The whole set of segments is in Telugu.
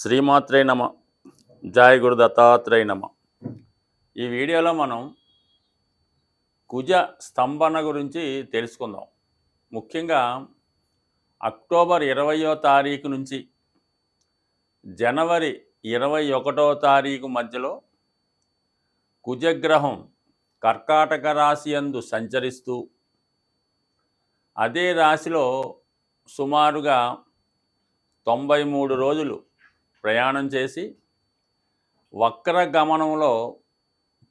శ్రీమాత్రే నమ. జయ గురు దత్తాత్రేయ నమ. ఈ వీడియోలో మనం కుజ స్తంభన గురించి తెలుసుకుందాం. ముఖ్యంగా అక్టోబర్ 20వ తారీఖు నుంచి జనవరి 21వ తారీఖు మధ్యలో కుజగ్రహం కర్కాటక రాశి యందు సంచరిస్తూ అదే రాశిలో సుమారుగా 93 రోజులు ప్రయాణం చేసి వక్ర గమనంలో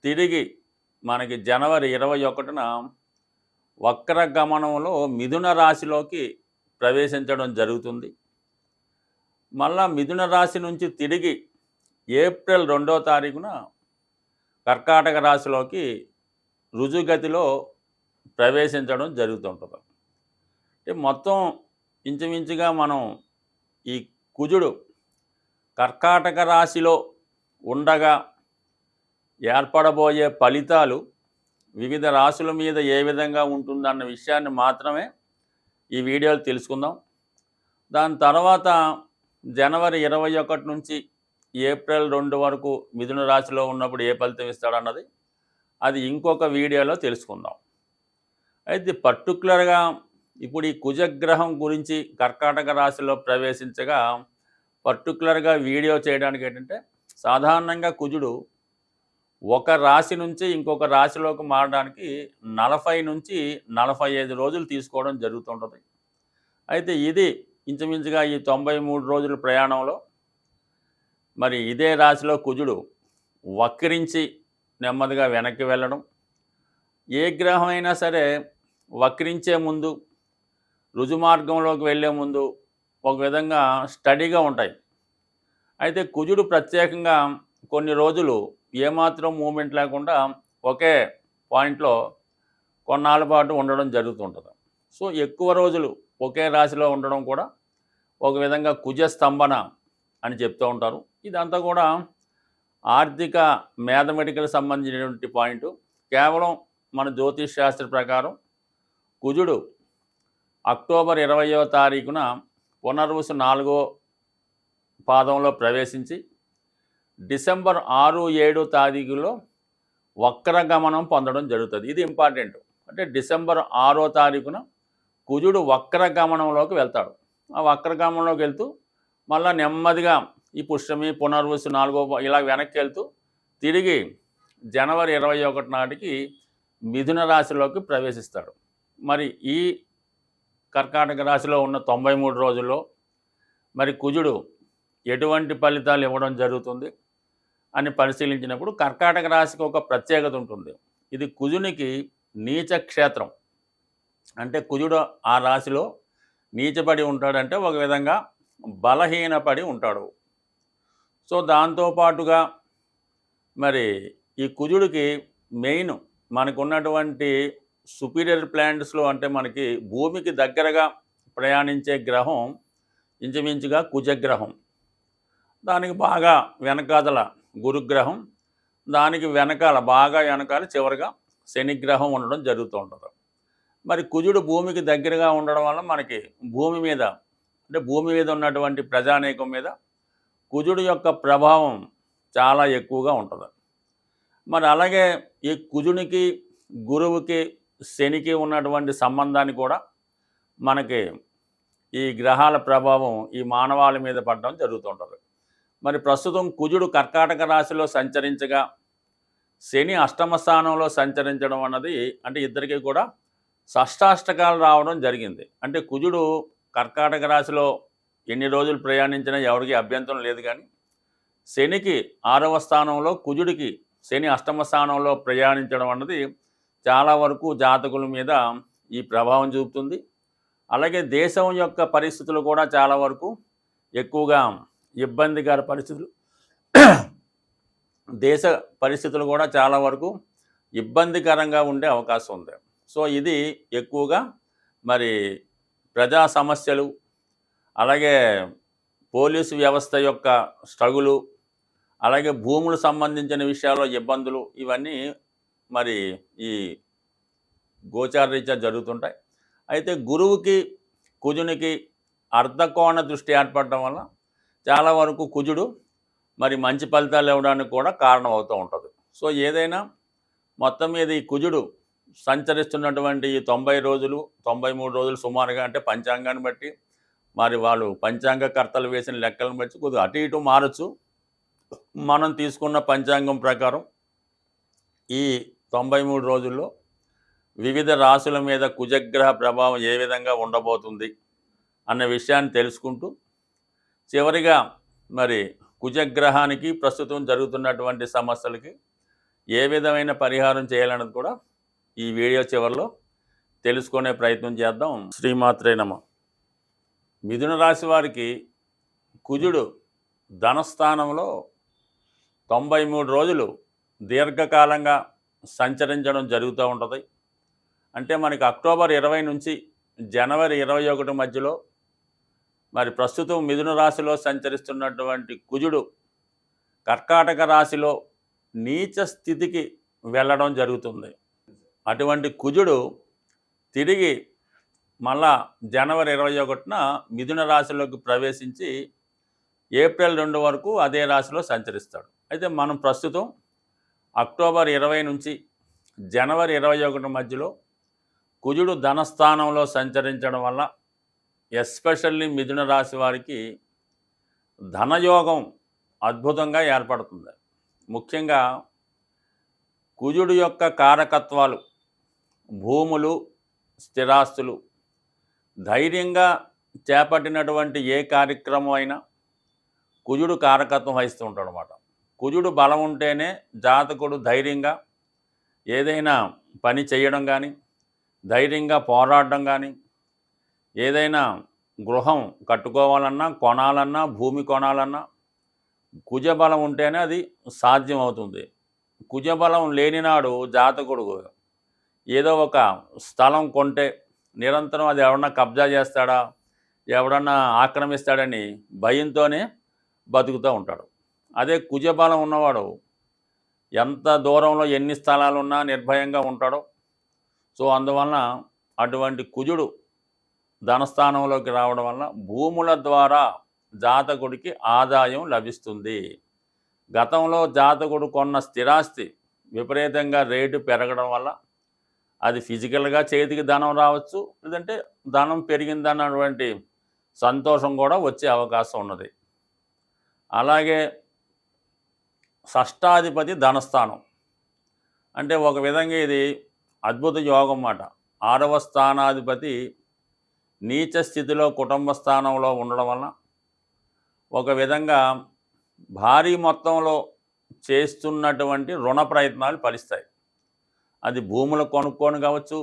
తిరిగి మనకి జనవరి 21న వక్ర గమనంలో మిథున రాశిలోకి ప్రవేశించడం జరుగుతుంది. మళ్ళా మిథున రాశి నుంచి తిరిగి ఏప్రిల్ 2వ తారీఖున కర్కాటక రాశిలోకి రుజుగతిలో ప్రవేశించడం జరుగుతుంటుంది. అంటే మొత్తం ఇంచుమించుగా మనం ఈ కుజుడు కర్కాటక రాశిలో ఉండగా ఏర్పడబోయే ఫలితాలు వివిధ రాశుల మీద ఏ విధంగా ఉంటుందన్న విషయాన్ని మాత్రమే ఈ వీడియోలో తెలుసుకుందాం. దాని తర్వాత జనవరి 21 నుంచి ఏప్రిల్ 2 వరకు మిథున రాశిలో ఉన్నప్పుడు ఏ ఫలితం ఇస్తాడన్నది అది ఇంకొక వీడియోలో తెలుసుకుందాం. అయితే పర్టికులర్గా ఇప్పుడు ఈ కుజగ్రహం గురించి కర్కాటక రాశిలో ప్రవేశించగా పర్టికులర్గా వీడియో చేయడానికి ఏంటంటే, సాధారణంగా కుజుడు ఒక రాశి నుంచి ఇంకొక రాశిలోకి మారడానికి 40 నుంచి 45 రోజులు తీసుకోవడం జరుగుతుంటుంది. అయితే ఇది ఇంచుమించుగా ఈ 93 రోజుల ప్రయాణంలో మరి ఇదే రాశిలో కుజుడు వక్రించి నెమ్మదిగా వెనక్కి వెళ్ళడం. ఏ గ్రహం అయినా సరే వక్రించే ముందు రుజుమార్గంలోకి వెళ్ళే ముందు ఒక విధంగా స్టడీగా ఉంటాయి. అయితే కుజుడు ప్రత్యేకంగా కొన్ని రోజులు ఏమాత్రం మూమెంట్ లేకుండా ఒకే పాయింట్లో కొన్నాళ్ళ పాటు ఉండడం జరుగుతుంటుంది. సో ఎక్కువ రోజులు ఒకే రాశిలో ఉండడం కూడా ఒక విధంగా కుజ స్తంభన అని చెప్తూ ఉంటారు. ఇదంతా కూడా ఆర్థిక మ్యాథమెటికల్ సంబంధించినటువంటి పాయింట్. కేవలం మన జ్యోతిష్ శాస్త్ర ప్రకారం కుజుడు అక్టోబర్ 20వ తారీఖున పునర్వసు 4వ పాదంలో ప్రవేశించి డిసెంబర్ 6, 7 తారీఖులో వక్రగమనం పొందడం జరుగుతుంది. ఇది ఇంపార్టెంట్. అంటే డిసెంబర్ 6వ తారీఖున కుజుడు వక్రగమనంలోకి వెళ్తాడు. ఆ వక్రగమనంలోకి వెళ్తూ మళ్ళీ నెమ్మదిగా ఈ పుష్యమి పునర్వసు 4వ ఇలా వెనక్కి వెళ్తూ తిరిగి జనవరి 21 నాటికి మిథున రాశిలోకి ప్రవేశిస్తాడు. మరి ఈ కర్కాటక రాశిలో ఉన్న 93 రోజుల్లో మరి కుజుడు ఎటువంటి ఫలితాలు ఇవ్వడం జరుగుతుంది అని పరిశీలించినప్పుడు కర్కాటక రాశికి ఒక ప్రత్యేకత ఉంటుంది. ఇది కుజునికి నీచ క్షేత్రం. అంటే కుజుడు ఆ రాశిలో నీచపడి ఉంటాడంటే ఒక విధంగా బలహీనపడి ఉంటాడు. సో దాంతోపాటుగా మరి ఈ కుజుడికి మెయిన్ మనకున్నటువంటి సుపీరియర్ ప్లానెట్స్లో అంటే మనకి భూమికి దగ్గరగా ప్రయాణించే గ్రహం ఇంచుమించుగా కుజగ్రహం. దానికి బాగా వెనకాదల గురుగ్రహం, దానికి వెనకాల బాగా వెనకాల చివరిగా శనిగ్రహం ఉండడం జరుగుతూ ఉంటుంది. మరి కుజుడు భూమికి దగ్గరగా ఉండడం వల్ల మనకి భూమి మీద అంటే భూమి మీద ఉన్నటువంటి ప్రజానీకం మీద కుజుడు యొక్క ప్రభావం చాలా ఎక్కువగా ఉంటుంది. మరి అలాగే ఈ కుజునికి గురువుకి శనికి ఉన్నటువంటి సంబంధాన్ని కూడా మనకి ఈ గ్రహాల ప్రభావం ఈ మానవాళి మీద పడడం జరుగుతుంటుంది. మరి ప్రస్తుతం కుజుడు కర్కాటక రాశిలో సంచరించగా శని అష్టమ స్థానంలో సంచరించడం అన్నది అంటే ఇద్దరికీ కూడా షష్టాష్టకాలు రావడం జరిగింది. అంటే కుజుడు కర్కాటక రాశిలో ఎన్ని రోజులు ప్రయాణించినా ఎవరికి అభ్యంతరం లేదు. కానీ శనికి 6వ స్థానంలో కుజుడికి శని అష్టమ స్థానంలో ప్రయాణించడం అన్నది చాలా వరకు జాతకుల మీద ఈ ప్రభావం చూపుతుంది. అలాగే దేశం యొక్క పరిస్థితులు కూడా చాలా వరకు ఎక్కువగా ఇబ్బందికర పరిస్థితులు దేశ పరిస్థితులు కూడా చాలా వరకు ఇబ్బందికరంగా ఉండే అవకాశం ఉంది. సో ఇది ఎక్కువగా మరి ప్రజా సమస్యలు, అలాగే పోలీసు వ్యవస్థ యొక్క స్ట్రగులు, అలాగే భూములు సంబంధించిన విషయాల్లో ఇబ్బందులు ఇవన్నీ మరి ఈ గోచార రీత్యా జరుగుతుంటాయి. అయితే గురువుకి కుజునికి అర్ధకోణ దృష్టి ఏర్పడడం వల్ల చాలా వరకు కుజుడు మరి మంచి ఫలితాలు ఇవ్వడానికి కూడా కారణం అవుతూ ఉంటుంది. సో ఏదైనా మొత్తం మీద ఈ కుజుడు సంచరిస్తున్నటువంటి ఈ 90 రోజులు 93 రోజులు సుమారుగా, అంటే పంచాంగాన్ని బట్టి మరి వాళ్ళు పంచాంగకర్తలు వేసిన లెక్కలను బట్టి కొద్దిగా అటు ఇటు మారచ్చు. మనం తీసుకున్న పంచాంగం ప్రకారం ఈ 93 రోజుల్లో వివిధ రాశుల మీద కుజగ్రహ ప్రభావం ఏ విధంగా ఉండబోతుంది అన్న విషయాన్ని తెలుసుకుంటూ, చివరిగా మరి కుజగ్రహానికి ప్రస్తుతం జరుగుతున్నటువంటి సమస్యలకి ఏ విధమైన పరిహారం చేయాలన్నది కూడా ఈ వీడియో చివరిలో తెలుసుకునే ప్రయత్నం చేద్దాం. శ్రీమాత్రే నమః. మిథున రాశి వారికి కుజుడు ధనస్థానంలో 93 రోజులు దీర్ఘకాలంగా సంచరించడం జరుగుతూ ఉంటుంది. అంటే మనకి అక్టోబర్ 20 నుంచి జనవరి 21 మధ్యలో మరి ప్రస్తుతం మిథున రాశిలో సంచరిస్తున్నటువంటి కుజుడు కర్కాటక రాశిలో నీచ స్థితికి వెళ్ళడం జరుగుతుంది. అటువంటి కుజుడు తిరిగి మళ్ళా జనవరి 21న మిథున రాశిలోకి ప్రవేశించి ఏప్రిల్ 2 వరకు అదే రాశిలో సంచరిస్తాడు. అయితే మనం ప్రస్తుతం అక్టోబర్ 20 నుంచి జనవరి 21 మధ్యలో కుజుడు ధనస్థానంలో సంచరించడం వల్ల ఎస్పెషల్లీ మిథున రాశి వారికి ధనయోగం అద్భుతంగా ఏర్పడుతుంది. ముఖ్యంగా కుజుడు యొక్క కారకత్వాలు భూములు, స్థిరాస్తులు, ధైర్యంగా చేపట్టినటువంటి ఏ కార్యక్రమం అయినా కుజుడు కారకత్వం వహిస్తూ ఉంటాడు అన్నమాట. కుజుడు బలం ఉంటేనే జాతకుడు ధైర్యంగా ఏదైనా పని చేయడం కానీ, ధైర్యంగా పోరాడడం కానీ, ఏదైనా గృహం కట్టుకోవాలన్నా, కొనాలన్నా, భూమి కొనాలన్నా కుజబలం ఉంటేనే అది సాధ్యం అవుతుంది. కుజబలం లేనినాడు జాతకుడు ఏదో ఒక స్థలం కొంటే నిరంతరం అది ఎవడన్నా కబ్జా చేస్తాడా, ఎవడన్నా ఆక్రమిస్తాడని భయంతోనే బతుకుతూ ఉంటాడు. అదే కుజబలం ఉన్నవాడు ఎంత దూరంలో ఎన్ని స్థలాలున్నా నిర్భయంగా ఉంటాడో. సో అందువలన అటువంటి కుజుడు ధనస్థానంలోకి రావడం వల్ల భూముల ద్వారా జాతకుడికి ఆదాయం లభిస్తుంది. గతంలో జాతకుడు కొన్న స్థిరాస్తి విపరీతంగా రేటు పెరగడం వల్ల అది ఫిజికల్గా చేతికి ధనం రావచ్చు, లేదంటే ధనం పెరిగిందన్నటువంటి సంతోషం కూడా వచ్చే అవకాశం ఉన్నది. అలాగే షష్టాధిపతి ధనస్థానం అంటే ఒక విధంగా ఇది అద్భుత యోగం అన్నమాట. 6వ స్థానాధిపతి నీచ స్థితిలో కుటుంబ స్థానంలో ఉండడం వలన ఒక విధంగా భారీ మొత్తంలో చేస్తున్నటువంటి రుణ ప్రయత్నాలు ఫలిస్తాయి. అది భూములు కొనుక్కొని కావచ్చు,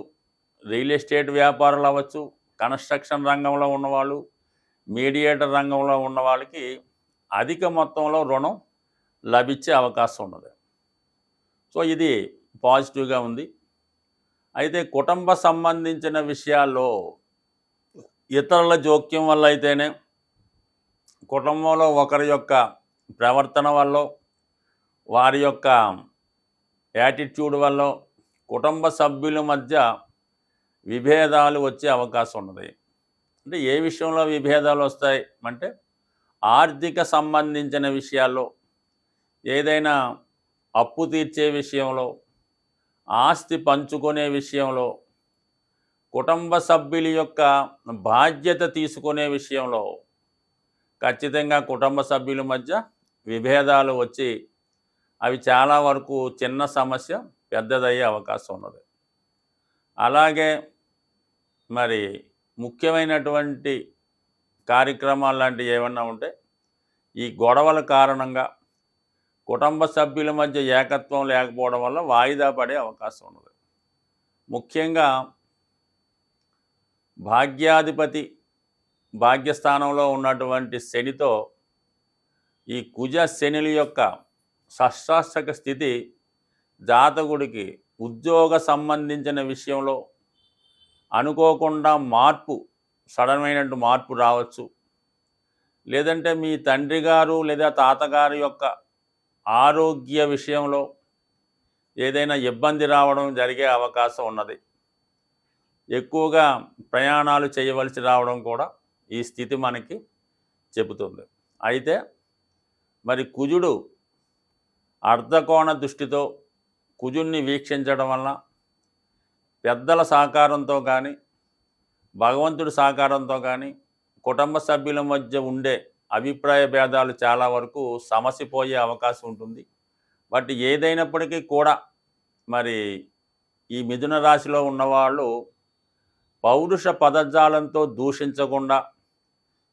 రియల్ ఎస్టేట్ వ్యాపారాలు అవ్వచ్చు, కన్స్ట్రక్షన్ రంగంలో ఉన్నవాళ్ళు, మీడియేటర్ రంగంలో ఉన్న వాళ్ళకి అధిక మొత్తంలో రుణం లభించే అవకాశం ఉన్నది. సో ఇది పాజిటివ్గా ఉంది. అయితే కుటుంబ సంబంధించిన విషయాల్లో ఇతరుల జోక్యం వల్ల అయితేనే, కుటుంబంలో ఒకరి యొక్క ప్రవర్తన వల్ల, వారి యొక్క యాటిట్యూడ్ వల్ల కుటుంబ సభ్యుల మధ్య విభేదాలు వచ్చే అవకాశం ఉన్నది. అంటే ఏ విషయంలో విభేదాలు వస్తాయి అంటే ఆర్థిక సంబంధించిన విషయాల్లో, ఏదైనా అప్పు తీర్చే విషయంలో, ఆస్తి పంచుకునే విషయంలో, కుటుంబ సభ్యుల యొక్క బాధ్యత తీసుకునే విషయంలో ఖచ్చితంగా కుటుంబ సభ్యుల మధ్య విభేదాలు వచ్చి అవి చాలా వరకు చిన్న సమస్య పెద్దదయ్యే అవకాశం ఉన్నది. అలాగే మరి ముఖ్యమైనటువంటి కార్యక్రమాలు లాంటివి ఏమన్నా ఉంటే ఈ గొడవల కారణంగా కుటుంబ సభ్యుల మధ్య ఏకత్వం లేకపోవడం వల్ల వాయిదా పడే అవకాశం ఉన్నది. ముఖ్యంగా భాగ్యాధిపతి భాగ్యస్థానంలో ఉన్నటువంటి శనితో ఈ కుజ శనుల యొక్క షష్టాష్టక స్థితి జాతకుడికి ఉద్యోగ సంబంధించిన విషయంలో అనుకోకుండా మార్పు, సడన్మైనటువంటి మార్పు రావచ్చు. లేదంటే మీ తండ్రి గారు లేదా తాతగారి యొక్క ఆరోగ్య విషయంలో ఏదైనా ఇబ్బంది రావడం జరిగే అవకాశం ఉన్నది. ఎక్కువగా ప్రయాణాలు చేయవలసి రావడం కూడా ఈ స్థితి మనకి చెబుతుంది. అయితే మరి కుజుడు అర్ధకోణ దృష్టితో కుజుడిని వీక్షించడం వల్ల పెద్దల సహకారంతో కానీ భగవంతుడి సహకారంతో కానీ కుటుంబ సభ్యుల మధ్య ఉండే అభిప్రాయ భేదాలు చాలా వరకు సమసిపోయే అవకాశం ఉంటుంది. బట్ ఏదైనప్పటికీ కూడా మరి ఈ మిథున రాశిలో ఉన్నవాళ్ళు పౌరుష పదజాలంతో దూషించకుండా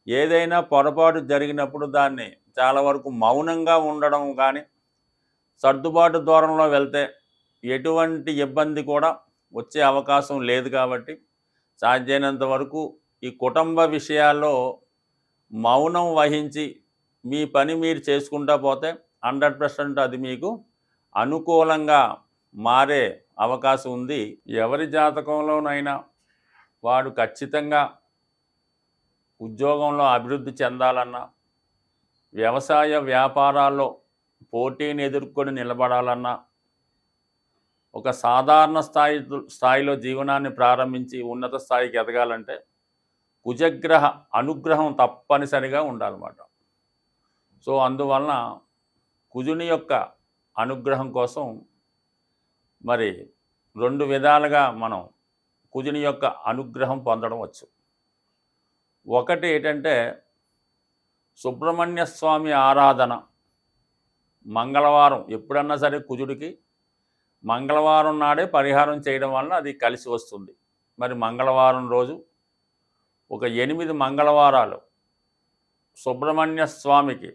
ఏదైనా పొరపాటు జరిగినప్పుడు దాన్ని చాలా వరకు మౌనంగా ఉండడం కానీ సర్దుబాటు దూరంలో వెళ్తే ఎటువంటి ఇబ్బంది కూడా వచ్చే అవకాశం లేదు. కాబట్టి సాధ్యమైనంత వరకు ఈ కుటుంబ విషయాల్లో మౌనం వహించి మీ పని మీరు చేసుకుంటా పోతే 100% అది మీకు అనుకూలంగా మారే అవకాశం ఉంది. ఎవరి జాతకంలోనైనా వాడు ఖచ్చితంగా ఉద్యోగంలో అభివృద్ధి చెందాలన్నా, వ్యవసాయ వ్యాపారాల్లో పోటీని ఎదుర్కొని నిలబడాలన్నా, ఒక సాధారణ స్థాయిలో జీవనాన్ని ప్రారంభించి ఉన్నత స్థాయికి ఎదగాలంటే కుజగ్రహ అనుగ్రహం తప్పనిసరిగా ఉండాలన్నమాట. సో అందువలన కుజుని యొక్క అనుగ్రహం కోసం మరి 2 విధాలుగా మనం కుజుని యొక్క అనుగ్రహం పొందడం వచ్చు. ఒకటి ఏంటంటే సుబ్రహ్మణ్య స్వామి ఆరాధన మంగళవారం ఎప్పుడన్నా సరే కుజుడికి మంగళవారం నాడే పరిహారం చేయడం వలన అది కలిసి వస్తుంది. మరి మంగళవారం రోజు ఒక 8 మంగళవారాలు సుబ్రహ్మణ్య స్వామికి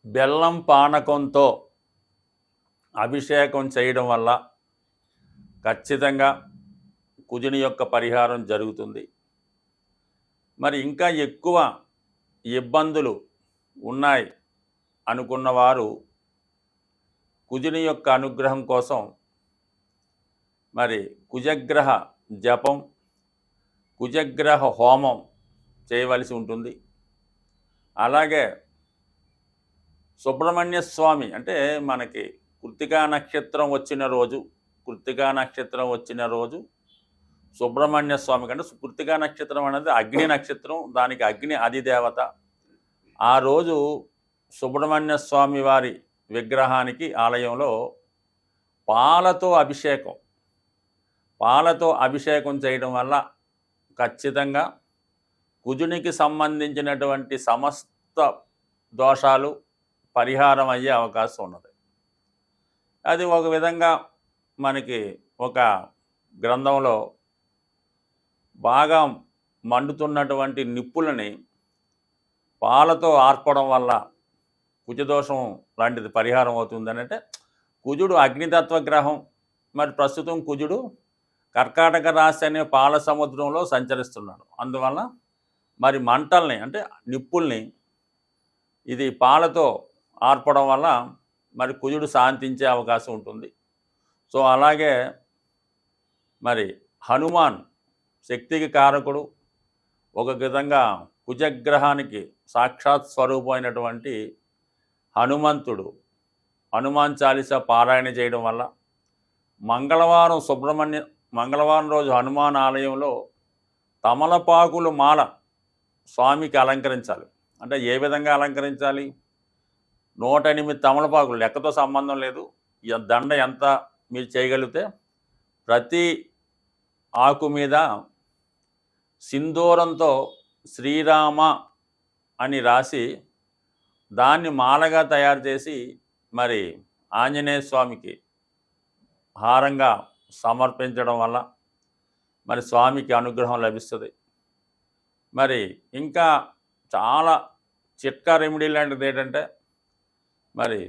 బెల్లం పానకంతో అభిషేకం చేయడం వల్ల ఖచ్చితంగా కుజుని యొక్క పరిహారం జరుగుతుంది. మరి ఇంకా ఎక్కువ ఇబ్బందులు ఉన్నాయి అనుకున్నవారు కుజుని యొక్క అనుగ్రహం కోసం మరి కుజగ్రహ జపం, కుజగ్రహ హోమం చేయవలసి ఉంటుంది. అలాగే సుబ్రహ్మణ్య స్వామి అంటే మనకి కృత్తికా నక్షత్రం వచ్చిన రోజు సుబ్రహ్మణ్య స్వామి కంటే కృత్తికా నక్షత్రం అనేది అగ్ని నక్షత్రం, దానికి అగ్ని అధిదేవత. ఆ రోజు సుబ్రహ్మణ్య స్వామి వారి విగ్రహానికి ఆలయంలో పాలతో అభిషేకం చేయడం వల్ల ఖచ్చితంగా కుజునికి సంబంధించినటువంటి సమస్త దోషాలు పరిహారం అయ్యే అవకాశం ఉన్నది. అది ఒక విధంగా మనకి ఒక గ్రంథంలో బాగా మండుతున్నటువంటి నిప్పులని పాలతో ఆర్పడం వల్ల కుజదోషం లాంటిది పరిహారం అవుతుందని. అంటే కుజుడు అగ్నితత్వ గ్రహం. మరి ప్రస్తుతం కుజుడు కర్కాటక రాశి అనే పాల సముద్రంలో సంచరిస్తున్నాడు. అందువల్ల మరి మంటల్ని అంటే నిప్పుల్ని ఇది పాలతో ఆర్పడం వల్ల మరి కుజుడు శాంతించే అవకాశం ఉంటుంది. సో అలాగే మరి హనుమాన్ శక్తికి కారకుడు, ఒక విధంగా కుజగ్రహానికి సాక్షాత్ స్వరూపమైనటువంటి హనుమంతుడు హనుమాన్ చాలీసా పారాయణ చేయడం వల్ల మంగళవారం రోజు హనుమాన్ ఆలయంలో తమలపాకులు మాల స్వామికి అలంకరించాలి. అంటే ఏ విధంగా అలంకరించాలి? 108 తమలపాకులు, లెక్కతో సంబంధం లేదు. దండ ఎంత మీరు చేయగలిగితే ప్రతి ఆకు మీద సింధూరంతో శ్రీరామ అని రాసి దాన్ని మాలగా తయారు చేసి మరి ఆంజనేయ స్వామికి హారంగా సమర్పించడం వల్ల మరి స్వామికి అనుగ్రహం లభిస్తుంది. మరి ఇంకా చాలా చిట్కా రెమెడీ లాంటిది ఏంటంటే మరి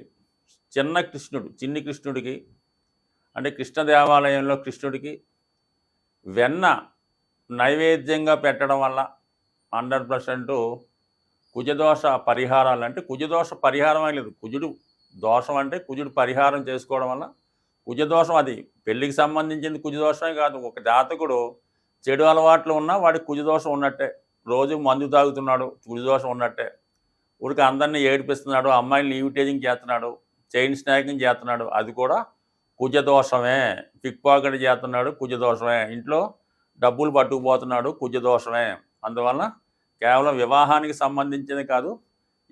చిన్ని కృష్ణుడికి అంటే కృష్ణ దేవాలయంలో కృష్ణుడికి వెన్న నైవేద్యంగా పెట్టడం వల్ల 100% కుజదోష పరిహారాలు. అంటే కుజదోష పరిహారం లేదు, కుజుడు దోషం అంటే కుజుడు పరిహారం చేసుకోవడం వల్ల కుజదోషం, అది పెళ్ళికి సంబంధించింది కుజదోషమే కాదు. ఒక జాతకుడు చెడు అలవాట్లు ఉన్నా వాడికి కుజదోషం ఉన్నట్టే. రోజు మందు తాగుతున్నాడు, కుజదోషం ఉన్నట్టే. ఊరికి అందరినీ ఏడిపిస్తున్నాడు, అమ్మాయిని ఈవిటేజింగ్ చేస్తున్నాడు, చైన్ స్నాకింగ్ చేస్తున్నాడు, అది కూడా కుజదోషమే. పిక్ పాకెట్ చేస్తున్నాడు, కుజదోషమే. ఇంట్లో డబ్బులు పట్టుకుపోతున్నాడు, కుజదోషమే. అందువల్ల కేవలం వివాహానికి సంబంధించింది కాదు.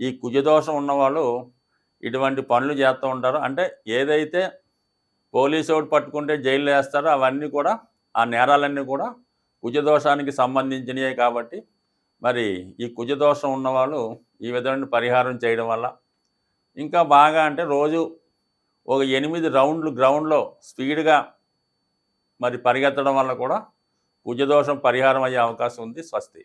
ఈ కుజదోషం ఉన్నవాళ్ళు ఇటువంటి పనులు చేస్తూ ఉంటారు. అంటే ఏదైతే పోలీసోడు పట్టుకుంటే జైల్లో వేస్తారో అవన్నీ కూడా, ఆ నేరాలన్నీ కూడా కుజదోషానికి సంబంధించినవే. కాబట్టి మరి ఈ కుజదోషం ఉన్నవాళ్ళు ఈ విధమైన పరిహారం చేయడం వల్ల ఇంకా బాగా, అంటే రోజు ఒక 8 రౌండ్లు గ్రౌండ్లో స్పీడ్గా మరి పరిగెత్తడం వల్ల కూడా కుజదోషం పరిహారం అయ్యే అవకాశం ఉంది. స్వస్తి.